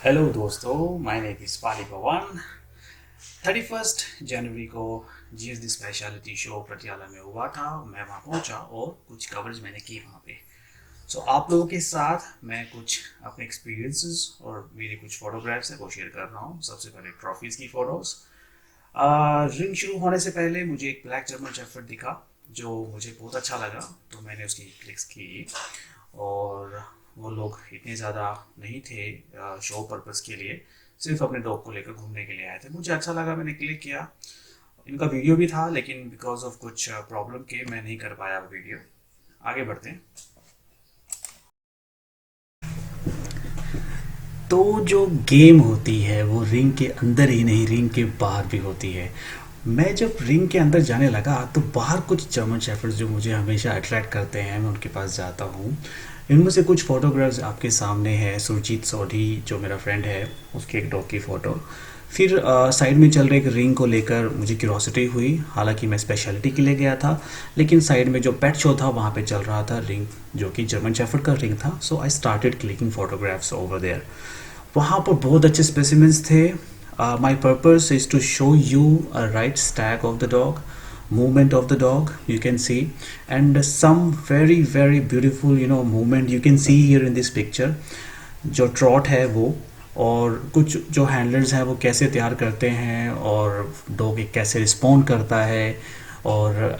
Hello दोस्तों, my name is पाली पवन। 31 जनवरी को GSD speciality show Patiala में हुआ था। मैं वहाँ पहुँचा और कुछ कवरेज मैंने की वहाँ पे। आप लोगों के साथ मैं कुछ अपने एक्सपीरियंसेस और मेरे कुछ फोटोग्राफ्स है वो शेयर कर रहा हूँ। सबसे पहले ट्रॉफीज़ की फ़ोटोज़। रिंग शुरू होने से पहले मुझे एक ब्लैक जर्मन शेफर्ड दिखा जो मुझे बहुत अच्छा लगा, तो मैंने उसकी क्लिक्स की। और वो लोग इतने ज़्यादा नहीं थे शो पर्पस के लिए, सिर्फ अपने डॉग को लेकर घूमने के लिए आए थे। मुझे अच्छा लगा, मैंने क्लिक किया। इनका वीडियो भी था लेकिन बिकॉज ऑफ कुछ प्रॉब्लम के मैं नहीं कर पाया वो वीडियो। आगे बढ़ते हैं। तो जो गेम होती है वो रिंग के अंदर ही नहीं, रिंग के बाहर भी होती है। मैं जब रिंग के अंदर जाने लगा तो बाहर कुछ जर्मन शेफर्ड्स जो मुझे हमेशा अट्रैक्ट करते हैं, मैं उनके पास जाता हूँ। इनमें से कुछ फोटोग्राफ्स आपके सामने है। सुरजीत सोढ़ी जो मेरा फ्रेंड है, उसके एक डॉग की फ़ोटो। फिर साइड में चल रहे एक रिंग को लेकर मुझे क्यूरोसिटी हुई। हालांकि मैं स्पेशलिटी के लिए गया था, लेकिन साइड में जो पेट शो था वहाँ पे चल रहा था रिंग, जो कि जर्मन शेफर्ड का रिंग था। So I started clicking photographs over there. वहाँ पर बहुत अच्छे स्पेसिमेंस थे। My purpose is to show you a right stack of the dog, movement of the dog you can see, and some very very beautiful movement you can see here in this picture। जो trout है वो, और कुछ जो handlers हैं वो कैसे तैयार करते हैं, और डॉग एक कैसे रिस्पॉन्ड करता है, और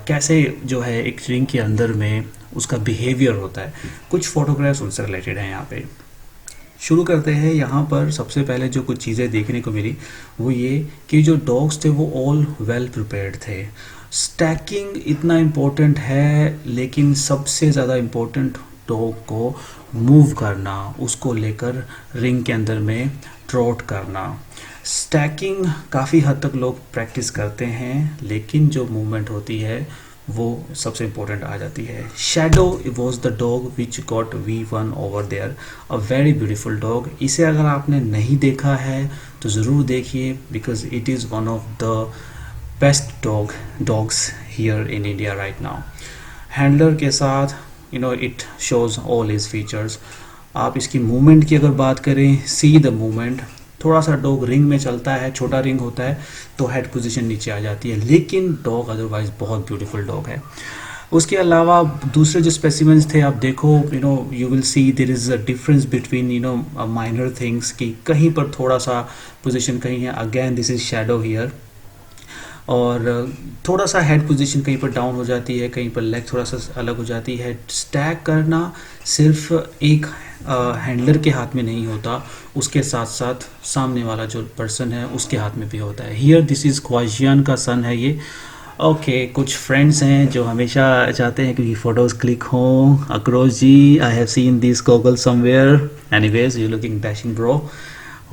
कैसे जो है एक रिंग के अंदर में उसका बिहेवियर होता है। कुछ फोटोग्राफ्स उनसे रिलेटेड हैं यहाँ पे। शुरू करते हैं। यहाँ पर सबसे पहले जो कुछ चीज़ें देखने को मिली वो ये कि जो डॉग्स थे वो ऑल वेल प्रिपेयर्ड थे। स्टैकिंग इतना इम्पोर्टेंट है, लेकिन सबसे ज़्यादा इम्पोर्टेंट डॉग को मूव करना, उसको लेकर रिंग के अंदर में ट्रॉट करना। स्टैकिंग काफ़ी हद तक लोग प्रैक्टिस करते हैं, लेकिन जो मूवमेंट होती है वो सबसे इम्पोर्टेंट आ जाती है। Shadow was the dog which got V1 over there, a very beautiful dog. इसे अगर आपने नहीं देखा है तो ज़रूर देखिए, because it is one of the best dogs here in India right now. Handler के साथ it shows all his features. आप इसकी मूवमेंट की अगर बात करें, सी द मूवमेंट। थोड़ा सा डॉग रिंग में चलता है, छोटा रिंग होता है तो हेड पोजीशन नीचे आ जाती है, लेकिन डॉग अदरवाइज बहुत ब्यूटीफुल डॉग है। उसके अलावा दूसरे जो स्पेसिमेंस थे आप देखो, you will see there is a difference between minor things, कि कहीं पर थोड़ा सा पोजीशन कहीं है, again this is shadow here. और थोड़ा सा हेड पोजीशन कहीं पर डाउन हो जाती है, कहीं पर लेग थोड़ा सा अलग हो जाती है। स्टैक करना सिर्फ एक हैंडलर के हाथ में नहीं होता, उसके साथ साथ सामने वाला जो पर्सन है उसके हाथ में भी होता है। हियर दिस इज़ ख्वाजियान का सन है ये। ओके, कुछ फ्रेंड्स हैं जो हमेशा चाहते हैं कि फ़ोटोज़ क्लिक हों। अक्रोज जी, I have seen this goggle somewhere. Anyways, you looking dashing bro,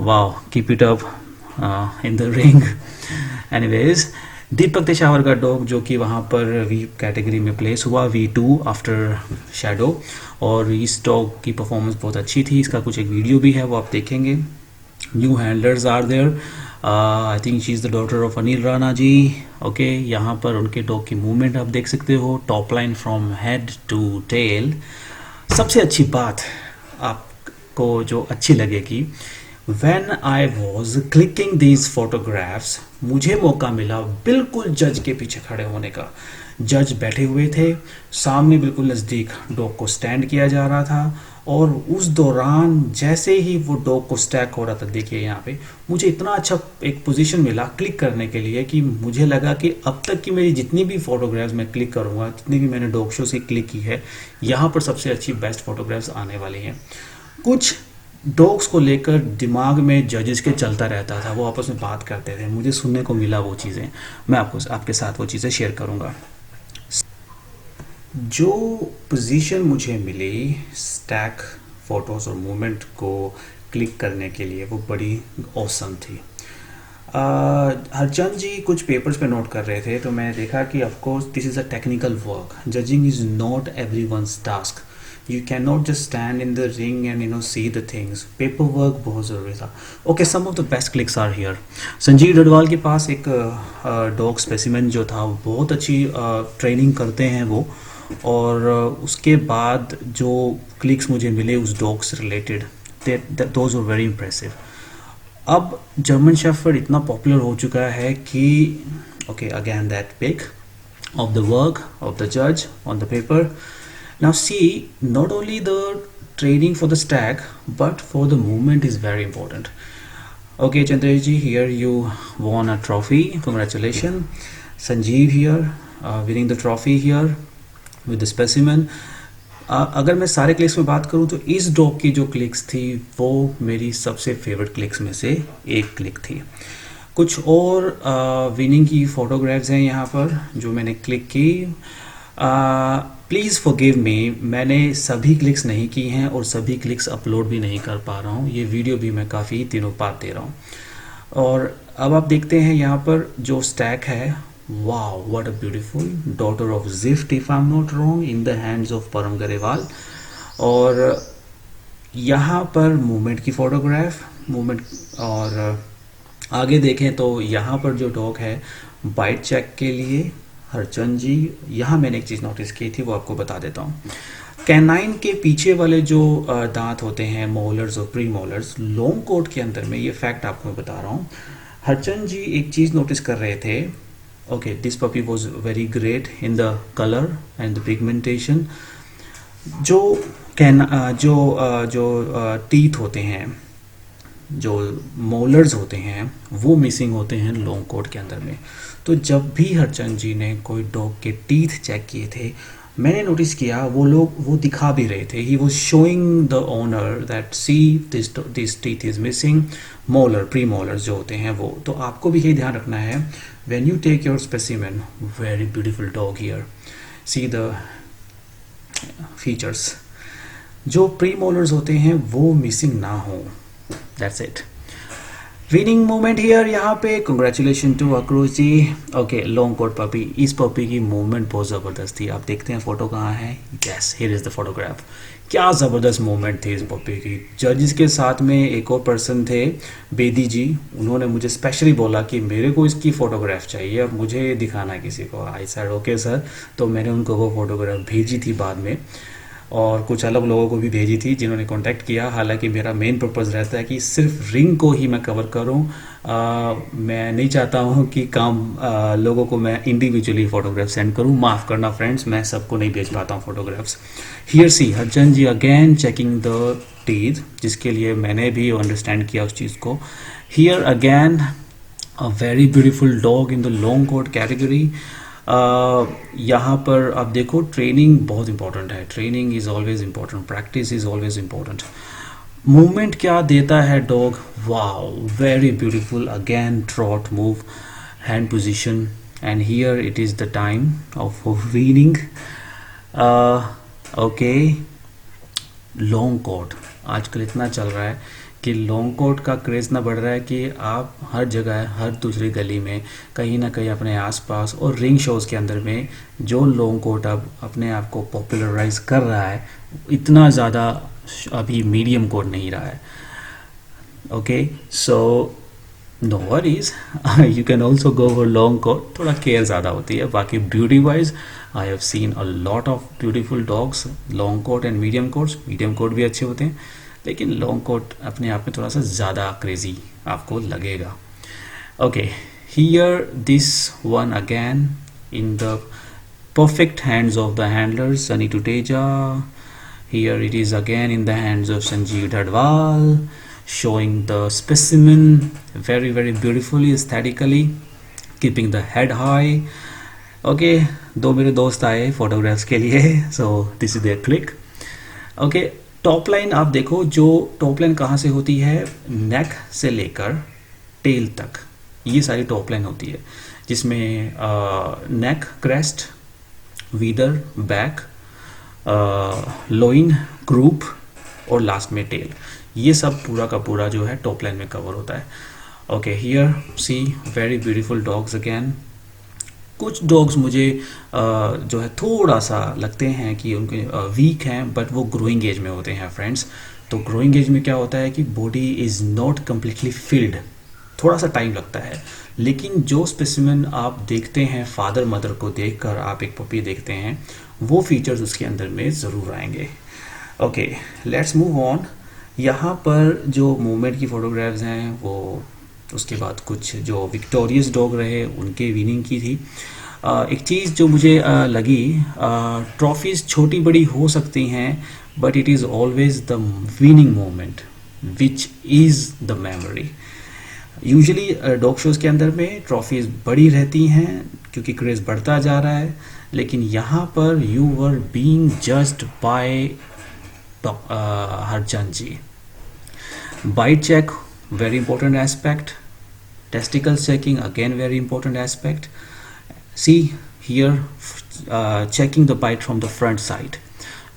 wow, keep it up in the ring. Anyways, Deepak Deshawar का डॉग जो कि वहाँ पर वी कैटेगरी में प्लेस हुआ, V2 आफ्टर शैडो। और इस डॉग की परफॉर्मेंस बहुत अच्छी थी। इसका कुछ एक वीडियो भी है, वो आप देखेंगे। New handlers are there. I think she is the daughter of Anil Rana ji. Okay, यहाँ पर उनके डॉग की मूवमेंट आप देख सकते हो, top line from head to tail. सबसे अच्छी बात आपको जो अच्छी लगेगी, When I was clicking these photographs, मुझे मौका मिला बिल्कुल जज के पीछे खड़े होने का। जज बैठे हुए थे, सामने बिल्कुल नज़दीक डॉग को स्टैंड किया जा रहा था, और उस दौरान जैसे ही वो डॉग को स्टैक हो रहा था, देखिए यहाँ पे मुझे इतना अच्छा एक पोजीशन मिला क्लिक करने के लिए कि मुझे लगा कि अब तक की मेरी जितनी भी फोटोग्राफ्स मैं क्लिक करूँगा, जितनी भी मैंने डॉग शोज़ की क्लिक की है, यहाँ पर सबसे अच्छी बेस्ट फोटोग्राफ्स आने वाली हैं। कुछ डॉग्स को लेकर दिमाग में जजेस के चलता रहता था, वो आपस में बात करते थे, मुझे सुनने को मिला वो चीज़ें। मैं आपके साथ वो चीज़ें शेयर करूँगा। जो पोजीशन मुझे मिली स्टैक फ़ोटोज़ और मूवमेंट को क्लिक करने के लिए, वो बड़ी औसम थी। हरचंद जी कुछ पेपर्स पे नोट कर रहे थे, तो मैं देखा कि of course this is a technical work, judging is not everyone's task. You cannot just stand in the ring and see the things. Paperwork बहुत ज़रूरी था। Okay, some of the best clicks are here. Sanjeev Dadwal के पास एक dog specimen जो था, वो बहुत अच्छी ट्रेनिंग करते हैं वो। और उसके बाद जो क्लिक्स मुझे मिले उस डॉग से related, those were very impressive. अब जर्मन शेफर्ड इतना पॉपुलर हो चुका है कि okay again that pick of the work of the judge on the paper. Now see, not only the training for the stag but for the movement is very important. Okay Chandresh ji, here you won a trophy, congratulations. Sanjeev here winning the trophy here with the specimen. अगर मैं सारे clicks में बात करूं तो इस dog की जो क्लिक्स थी वो मेरी सबसे फेवरेट क्लिक्स में से एक क्लिक थी। कुछ और विनिंग की फ़ोटोग्राफ्स हैं यहाँ पर जो मैंने क्लिक की। प्लीज़ फॉरगिव मी, मैंने सभी क्लिक्स नहीं की हैं और सभी क्लिक्स अपलोड भी नहीं कर पा रहा हूँ। ये वीडियो भी मैं काफ़ी दिनों बाद दे रहा हूँ। और अब आप देखते हैं यहाँ पर जो स्टैक है, wow what a beautiful daughter of gift if I am not wrong in the hands of परम गरेवाल। और यहाँ पर मूवमेंट की फ़ोटोग्राफ मूवमेंट। और आगे देखें तो यहाँ पर जो डॉग है बाइट चेक के लिए हरचंद जी, यहाँ मैंने एक चीज़ नोटिस की थी वो आपको बता देता हूँ। कैनाइन के पीछे वाले जो दांत होते हैं मोलर्स और प्री मोलर्स, लॉन्ग कोट के अंदर में, ये फैक्ट आपको मैं बता रहा हूँ। हरचंद जी एक चीज़ नोटिस कर रहे थे। Okay this puppy was very great in the colour and the pigmentation. जो टीथ होते हैं, जो मोलर्स होते हैं वो मिसिंग होते हैं लॉन्ग कोट के अंदर में। तो जब भी हरचंद जी ने कोई डॉग के टीथ चेक किए थे, मैंने नोटिस किया वो दिखा भी रहे थे। He was showing the owner that see this teeth is missing, molar pre molars जो होते हैं वो। तो आपको भी ये ध्यान रखना है when you take your specimen, very beautiful dog here, see the features, जो प्री मोलर्स होते हैं वो मिसिंग ना हो। That's it. Winning moment here यहाँ पे, कंग्रेचुलेशन टू अक्रोज जी। ओके लॉन्ग कोट पपी, इस पपी की मूवमेंट बहुत ज़बरदस्त थी। आप देखते हैं फ़ोटो कहाँ है, yes here is the photograph. क्या ज़बरदस्त मूवमेंट थी इस पपी की। जजेस के साथ में एक और पर्सन थे, बेदी जी, उन्होंने मुझे स्पेशली बोला कि मेरे को इसकी फ़ोटोग्राफ चाहिए, अब मुझे दिखाना है किसी को। आई सेड ओके सर, तो मैंने उनको वो फ़ोटोग्राफ भेजी थी बाद में, और कुछ अलग लोगों को भी भेजी थी जिन्होंने कांटेक्ट किया। हालांकि मेरा मेन पर्पस रहता है कि सिर्फ रिंग को ही मैं कवर करूं। मैं नहीं चाहता हूं कि लोगों को मैं इंडिविजुअली फ़ोटोग्राफ सेंड करूं। माफ़ करना फ्रेंड्स, मैं सबको नहीं भेज पाता हूं photographs. Here see Harchand ji again checking the teeth, जिसके लिए मैंने भी अंडरस्टैंड किया उस चीज़ को। Here again a very beautiful dog in the long coat category. यहाँ पर आप देखो ट्रेनिंग बहुत इंपॉर्टेंट है, training is always important, practice is always important. Movement क्या देता है dog, wow very beautiful, again trot move, hand position, and here it is the time of weaning. Okay long coat आजकल इतना चल रहा है कि लॉन्ग कोट का क्रेज़ ना बढ़ रहा है कि आप हर जगह, हर दूसरी गली में, कहीं ना कहीं अपने आसपास और रिंग शोज़ के अंदर में जो लॉन्ग कोट अब अपने आप को पॉपुलराइज कर रहा है, इतना ज़्यादा अभी मीडियम कोट नहीं रहा है। Okay so no worries, you can also go for long coat, थोड़ा केयर ज़्यादा होती है। बाकी beauty wise I have seen a lot of beautiful dogs, long coat and medium coats. Medium coat भी अच्छे होते हैं, लेकिन लॉन्ग कोट अपने आप में थोड़ा सा ज़्यादा क्रेजी आपको लगेगा। Okay here this one again in the perfect hands of the handler Sunny Tuteja. Here it is again in the hands of Sanjeev Dhadwal, showing the specimen very very beautifully aesthetically, keeping the head high. Okay, दो मेरे दोस्त आए photographs के लिए, so this is their click. Okay, top line आप देखो, जो top line कहाँ से होती है, नेक से लेकर टेल तक, ये सारी टॉप लाइन होती है, जिसमें neck, crest, withers, back, loin, croup और लास्ट में टेल, ये सब पूरा का पूरा जो है टॉप लाइन में कवर होता है। Okay here see very beautiful dogs again. कुछ डॉग्स मुझे जो है थोड़ा सा लगते हैं कि उनके वीक हैं, बट वो ग्रोइंग एज में होते हैं फ्रेंड्स। तो ग्रोइंग एज में क्या होता है कि body is not completely field, थोड़ा सा टाइम लगता है। लेकिन जो स्पेसिमेन आप देखते हैं, फादर मदर को देखकर आप एक पपी देखते हैं, वो फीचर्स उसके अंदर में ज़रूर आएंगे। Okay let's move on. यहाँ पर जो मूवमेंट की फ़ोटोग्राफ्स हैं वो, उसके बाद कुछ जो विक्टोरियस डॉग रहे उनके विनिंग की थी। एक चीज़ जो मुझे लगी, ट्रॉफीज़ छोटी बड़ी हो सकती हैं but it is always the winning moment which is the memory. Usually dog shows के अंदर में ट्रॉफीज़ बड़ी रहती हैं क्योंकि क्रेज़ बढ़ता जा रहा है, लेकिन यहाँ पर you were being judged by Harchand ji. Bite check, very important aspect. Testicles checking, again very important aspect. See here, checking the bite from the front side,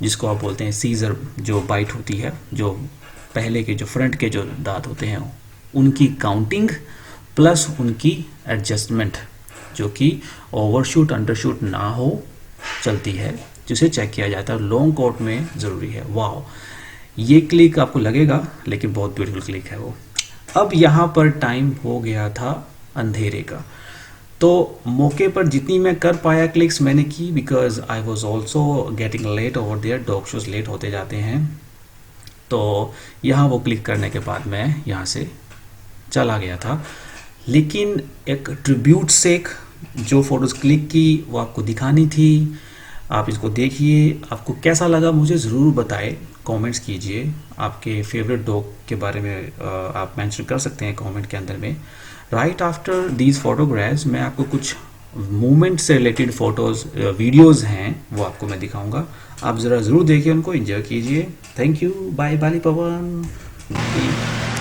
जिसको आप बोलते हैं सीजर जो बाइट होती है, जो पहले के जो फ्रंट के जो दांत होते हैं उनकी काउंटिंग प्लस उनकी एडजस्टमेंट, जो कि ओवरशूट अंडरशूट ना हो चलती है, जिसे चेक किया जाता है, लॉन्ग कोट में ज़रूरी है। वाह, ये क्लिक आपको लगेगा लेकिन बहुत ब्यूटीफुल क्लिक है वो। अब यहाँ पर टाइम हो गया था अंधेरे का, तो मौके पर जितनी मैं कर पाया क्लिक्स मैंने की, because I was also getting late over there, dog shows late होते जाते हैं। तो यहाँ वो क्लिक करने के बाद मैं यहाँ से चला गया था, लेकिन एक ट्रिब्यूट सेक जो फ़ोटोज़ क्लिक की वो आपको दिखानी थी। आप इसको देखिए, आपको कैसा लगा मुझे ज़रूर बताएं, कमेंट्स कीजिए। आपके फेवरेट डॉग के बारे में आप मेंशन कर सकते हैं कमेंट के अंदर में। राइट आफ्टर दीज फोटोग्राफ्स मैं आपको कुछ मूवमेंट से रिलेटेड फ़ोटोज़ वीडियोज़ हैं वो आपको मैं दिखाऊंगा, आप ज़रा ज़रूर देखिए, उनको एंजॉय कीजिए। Thank you, bye Bali Pawan.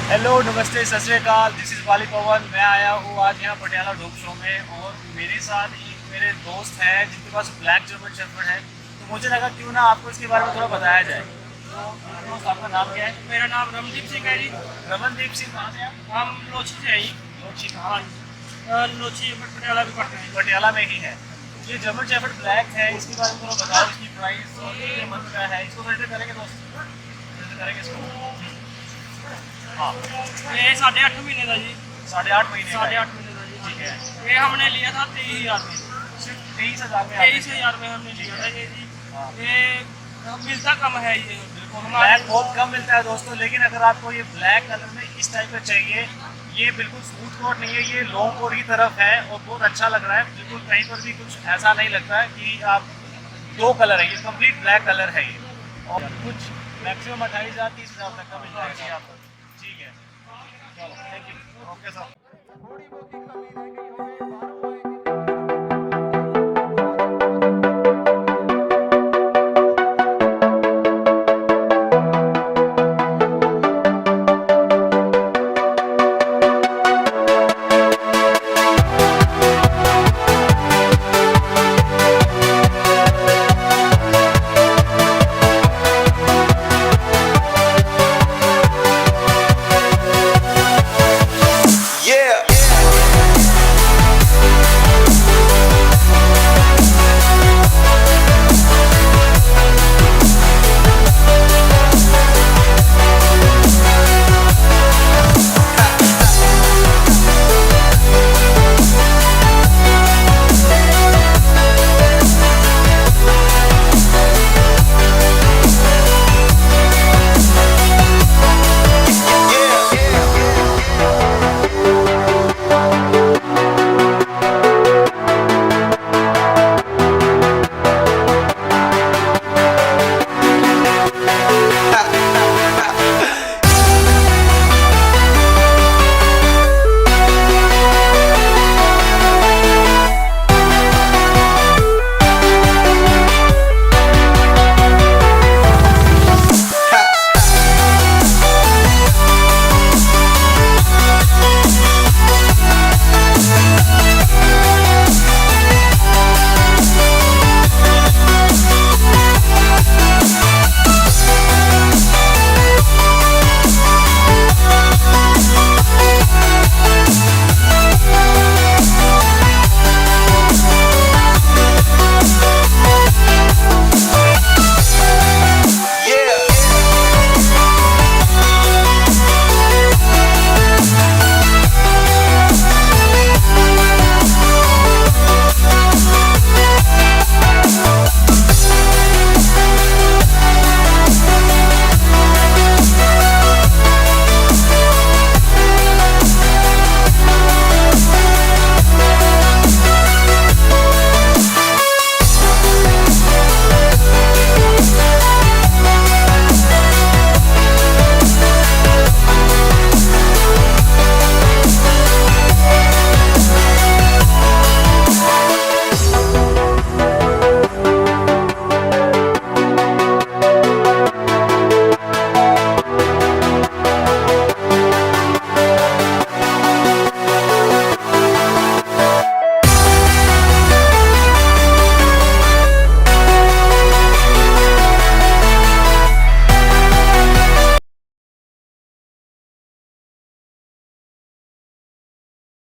Hello, नमस्ते, सत श्री अकाल, दिस इज़ बाली पवन। मैं आया हूँ आज यहाँ पटियाला डॉग शो में और मेरे साथ एक मेरे दोस्त हैं जिनके पास ब्लैक जर्मन शेफर्ड है, तो मुझे लगा क्यों ना आपको इसके बारे में थोड़ा बताया जाए। तो दोस्त, आपका नाम क्या है? मेरा नाम रमनदीप सिंह है जी। रमनदीप सिंह, कहाँ से आप? हम लोची से हैं जी। लोची, कहाँ? लोची पटियाला भी पढ़ते हैं। पटियाला में ही है। ये जर्मन शेफर्ड ब्लैक है, इसके बारे में थोड़ा बताओ, इसकी प्राइस और कितने मंथ का है। इसको रेट करेंगे दोस्त, रेट करेंगे इसको। हाँ, ये 8.5 महीने का जी। 8.5 महीने का है। 8.5 महीने का जी। ठीक है। ये हमने लिया था 23,000 में। सिर्फ 23,000 में? 23,000 में हमने लिया था ये जी। हाँ। ये मिलता कम है ये। ब्लैक बहुत कम मिलता है दोस्तों, लेकिन अगर आपको ये ब्लैक कलर में इस टाइप का चाहिए, ये बिल्कुल स्मूथ कोट नहीं है, ये लॉन्ग कोट की तरफ है और बहुत अच्छा लग रहा है। बिल्कुल कहीं पर भी कुछ ऐसा नहीं लगता है कि आप दो कलर है, ये कंप्लीट ब्लैक कलर है ये। और कुछ मैक्सिमम 28,000 30,000 तक का मिल जाएगा आपको। ठीक है, चलो, थैंक यू, ओके सर।